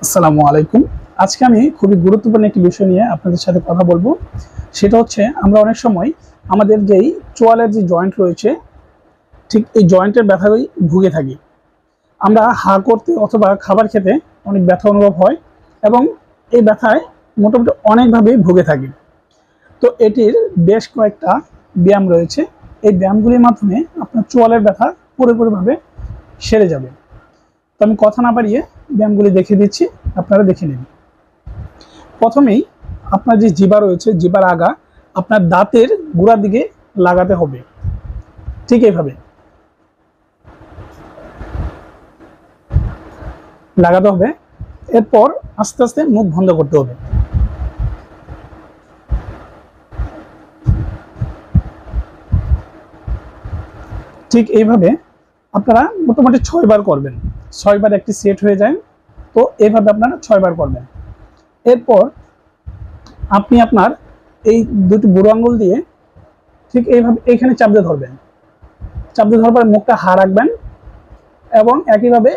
আসসালামু আলাইকুম। আজকে আমি খুবই গুরুত্বপূর্ণ একটি বিষয় নিয়ে আপনাদের সাথে কথা বলবো। সেটা হচ্ছে আমরা অনেক সময় আমাদের যেই চোয়ালের যে জয়েন্ট রয়েছে, ঠিক এই জয়েন্টের ব্যথায় ভুগে থাকি। আমরা হা করতে অথবা খাবার খেতে অনেক ব্যথা অনুভব হয় এবং এই ব্যথায় মোটামুটি অনেকভাবেই ভুগে থাকি। তো এটির বেশ কয়েকটা ব্যায়াম রয়েছে। এই ব্যায়ামগুলির মাধ্যমে আপনার চোয়ালের ব্যথা পুরোপুরিভাবে সেরে যাবে। তো আমি কথা না বাড়িয়ে ব্যায়ামগুলি দেখিয়ে দিচ্ছি, আপনারা দেখে নিন। প্রথমেই আপনার যে জিহ্বা রয়েছে, জিহ্বার আগা আপনার দাঁতের গোড়ার দিকে লাগাতে হবে, ঠিক এইভাবে লাগাতে হবে। এরপর আস্তে আস্তে মুখ বন্ধ করতে হবে। ঠিক এইভাবে আপনারা মোটামুটি 6 বার করবেন। 6 বার একটি সেট হয়ে যায়। তো এইভাবে আপনারা 6 বার করবেন। এরপর আপনি আপনার এই দুটি বুড়ো আঙ্গুল দিয়ে ঠিক এইভাবে এইখানে চাপ দিয়ে ধরবেন। চাপ দিয়ে ধরবার মুখটা হা রাখবেন এবং একইভাবে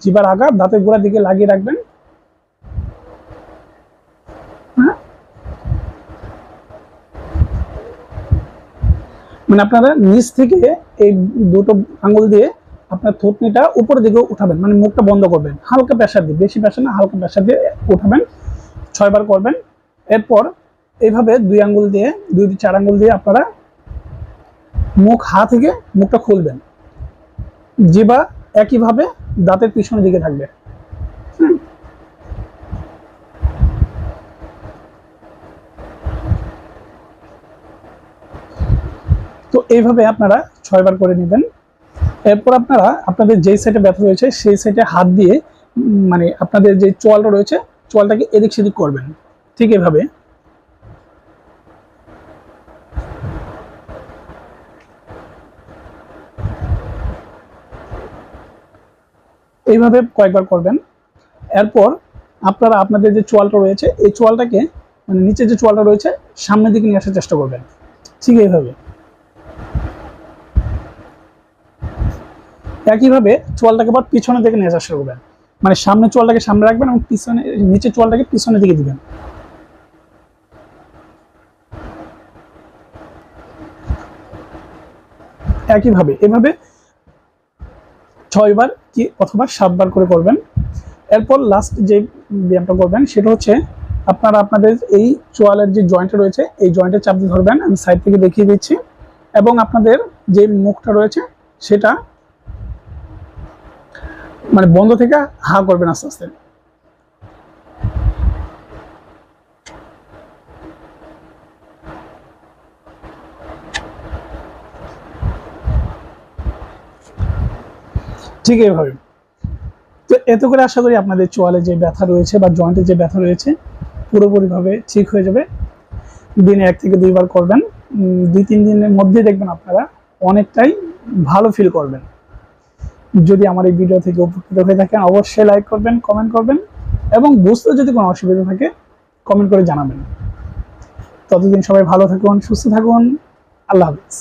জিহ্বার আগা দাঁতের গোড়ার দিকে লাগিয়ে রাখবেন। হ্যাঁ, মানে আপনারা নিচ থেকে এই দুটো আঙ্গুল দিয়ে আপনার থুতনিটা উপরের দিকে উঠাবেন, মানে মুখটা বন্ধ করবেন হালকা প্রেসার দিয়ে, বেশি প্রেসার না, হালকা প্রেসার দিয়ে উঠাবেন। 6 বার করবেন। এরপর এইভাবে 2 আঙ্গুল দিয়ে 2-4 আঙ্গুল দিয়ে আপনারা মুখ হা থেকে মুখটা খুলবেন। জিহ্বা একইভাবে দাঁতের পিছনের দিকে থাকবে। তো এইভাবে আপনারা 6 বার করে নেবেন। এরপর আপনারা আপনাদের যেই সাইডে ব্যথা রয়েছে সেই সাইডে হাত দিয়ে মানে আপনাদের যে চোয়ালটা রয়েছে চোয়ালটাকে এদিক সেদিক করবেন, ঠিক এইভাবে। এইভাবে কয়েকবার করবেন। এরপর আপনারা আপনাদের যে চোয়ালটা রয়েছে এই চোয়ালটাকে মানে নিচে যে চোয়ালটা রয়েছে সামনের দিকে নিয়ে আসার চেষ্টা করবেন, ঠিক এইভাবে। একইভাবে চোয়ালটাকে আবার পিছনের দিকে নিয়ে আসার চেষ্টা করবেন, মানে সামনে চোয়ালটাকে সামনে রাখবেন এবং পিছনে নিচে চোয়ালটাকে পিছনের দিকে দিবেন। একইভাবে এভাবে 6 বার কি অথবা 7 বার করে করবেন। এরপর লাস্ট যে ব্যায়ামটা করবেন সেটা হচ্ছে আপনারা আপনাদের এই চোয়ালের যে জয়েন্ট রয়েছে এই জয়েন্টে চাপ দিয়ে ধরবেন। আমি সাইড থেকে দেখিয়ে দিচ্ছি। এবং আপনাদের যে মুখটা রয়েছে সেটা মানে বন্ধ থেকে হা করবেন আস্তে আস্তে। ঠিক এইভাবে। তো এত করে আশা করি আপনাদের চোয়ালে যে ব্যথা রয়েছে বা জয়েন্টে যে ব্যথা রয়েছে পুরোপুরিভাবে ঠিক হয়ে যাবে। দিনে 1 থেকে 2 বার করবেন। 2-3 দিনের মধ্যে দেখবেন আপনারা অনেকটাই ভালো ফিল করবেন। যদি আমার এই ভিডিও থেকে উপকৃত হয়ে থাকেন অবশ্যই লাইক করবেন, কমেন্ট করবেন এবং বুঝতে যদি কোনো অসুবিধা থাকে কমেন্ট করে জানাবেন। ততদিন সবাই ভালো থাকুন, সুস্থ থাকুন। আল্লাহ হাফিজ।